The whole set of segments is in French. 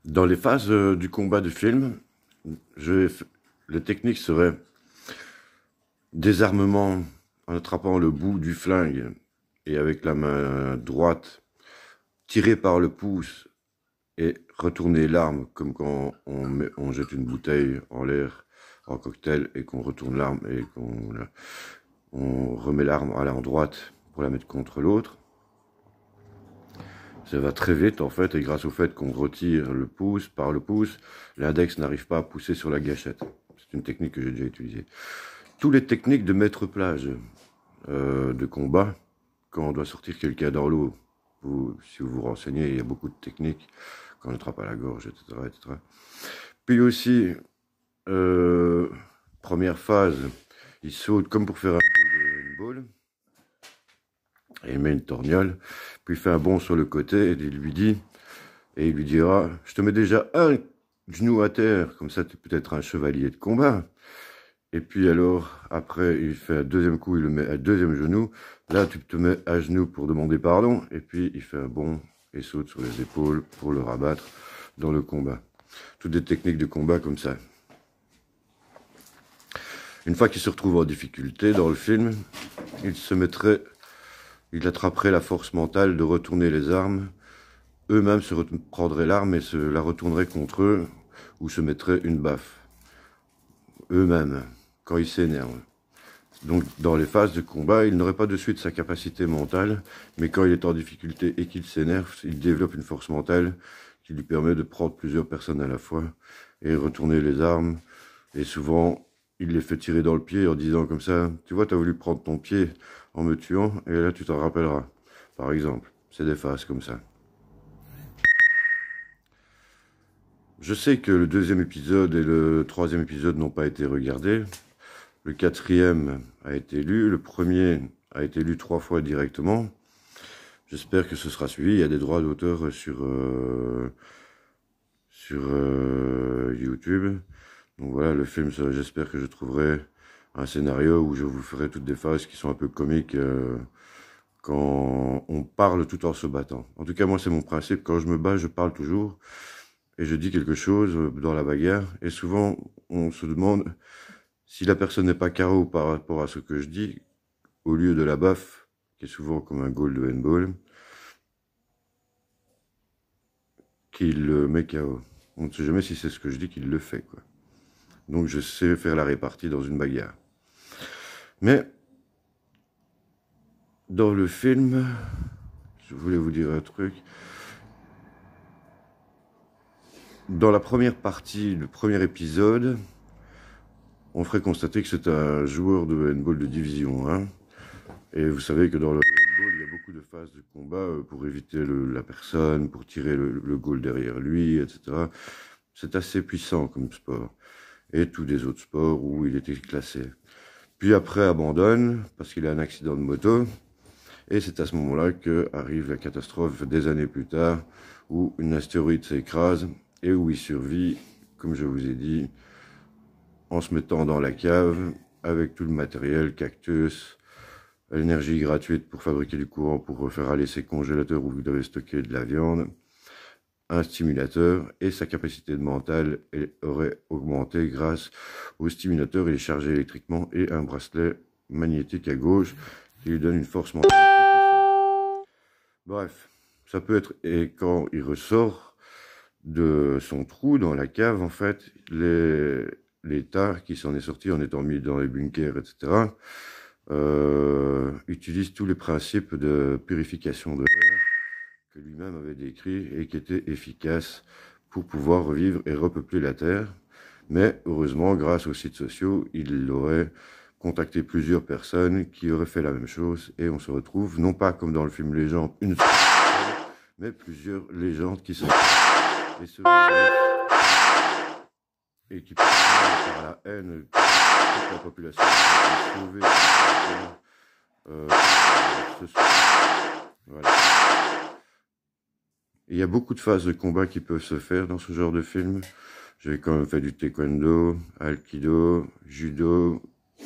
Dans les phases du combat du film, les techniques seraient désarmement en attrapant le bout du flingue et avec la main droite, tirer par le pouce et retourner l'arme comme quand on jette une bouteille en l'air en cocktail et qu'on retourne l'arme et on remet l'arme à la droite pour la mettre contre l'autre. Ça va très vite en fait, et grâce au fait qu'on retire le pouce par le pouce, l'index n'arrive pas à pousser sur la gâchette. C'est une technique que j'ai déjà utilisée. Toutes les techniques de maître plage de combat, quand on doit sortir quelqu'un dans l'eau, si vous vous renseignez, il y a beaucoup de techniques, quand on attrape à la gorge, etc. etc. Puis aussi, première phase, il saute comme pour faire une boule. Et il met une torgnole, puis il fait un bond sur le côté, et il lui dira, je te mets déjà un genou à terre, comme ça tu peux être un chevalier de combat. Et puis alors, après, il fait un deuxième coup, il le met un deuxième genou, là tu te mets à genoux pour demander pardon, et puis il fait un bond et saute sur les épaules pour le rabattre dans le combat. Toutes des techniques de combat comme ça. Une fois qu'il se retrouve en difficulté dans le film, il attraperait la force mentale de retourner les armes, eux-mêmes se prendraient l'arme et se la retourneraient contre eux, ou se mettraient une baffe. Eux-mêmes, quand ils s'énervent. Donc, dans les phases de combat, il n'aurait pas de suite sa capacité mentale, mais quand il est en difficulté et qu'il s'énerve, il développe une force mentale qui lui permet de prendre plusieurs personnes à la fois et retourner les armes. Et souvent, il les fait tirer dans le pied en disant comme ça, tu vois, tu as voulu prendre ton pied en me tuant, et là tu t'en rappelleras. Par exemple, c'est des phases comme ça. Je sais que le deuxième épisode et le troisième épisode n'ont pas été regardés. Le quatrième a été lu, le premier a été lu 3 fois directement. J'espère que ce sera suivi. Il y a des droits d'auteur sur YouTube. Donc voilà, le film, j'espère que je trouverai un scénario où je vous ferai toutes des phases qui sont un peu comiques quand on parle tout en se battant. En tout cas, moi, c'est mon principe. Quand je me bats, je parle toujours et je dis quelque chose dans la bagarre. Et souvent, on se demande si la personne n'est pas KO par rapport à ce que je dis, au lieu de la baffe, qui est souvent comme un goal de handball, qu'il le met KO. On ne sait jamais si c'est ce que je dis qu'il le fait, quoi. Donc je sais faire la répartie dans une bagarre. Mais dans le film, je voulais vous dire un truc. Dans la première partie, le premier épisode, on ferait constater que c'est un joueur de handball de division 1. Et vous savez que dans le handball, il y a beaucoup de phases de combat pour éviter la personne, pour tirer le goal derrière lui, etc. C'est assez puissant comme sport. Et tous les autres sports où il était classé. Puis après, abandonne parce qu'il a un accident de moto. Et c'est à ce moment-là que arrive la catastrophe des années plus tard, où une astéroïde s'écrase et où il survit, comme je vous ai dit, en se mettant dans la cave avec tout le matériel, cactus, l'énergie gratuite pour fabriquer du courant pour faire aller ses congélateurs où vous devez stocker de la viande, un stimulateur, et sa capacité de mental aurait augmenté grâce au stimulateur. Il est chargé électriquement, et un bracelet magnétique à gauche qui lui donne une force mentale plus puissante. Bref, ça peut être, et quand il ressort de son trou dans la cave, en fait, l'État qui s'en est sorti en étant mis dans les bunkers, etc., utilise tous les principes de purification de l'air que lui-même avait décrits et qui étaient efficaces pour pouvoir revivre et repeupler la Terre. Mais heureusement, grâce aux sites sociaux, il aurait contacté plusieurs personnes qui auraient fait la même chose, et on se retrouve, non pas comme dans le film Légende, une seule personne, mais plusieurs légendes qui sont et se et qui par la haine toute la population qui est sauvée voilà. Il y a beaucoup de phases de combat qui peuvent se faire dans ce genre de film. J'ai quand même fait du taekwondo, aikido, judo,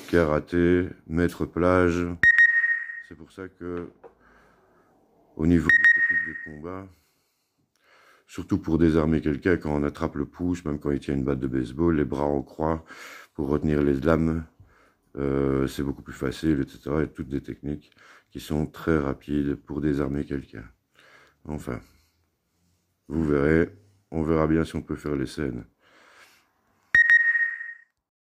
karaté, maître plage. C'est pour ça que, au niveau des techniques de combat, surtout pour désarmer quelqu'un quand on attrape le pouce, même quand il tient une batte de baseball, les bras en croix pour retenir les lames, c'est beaucoup plus facile, etc. Il y a toutes des techniques qui sont très rapides pour désarmer quelqu'un. Enfin, vous verrez, on verra bien si on peut faire les scènes.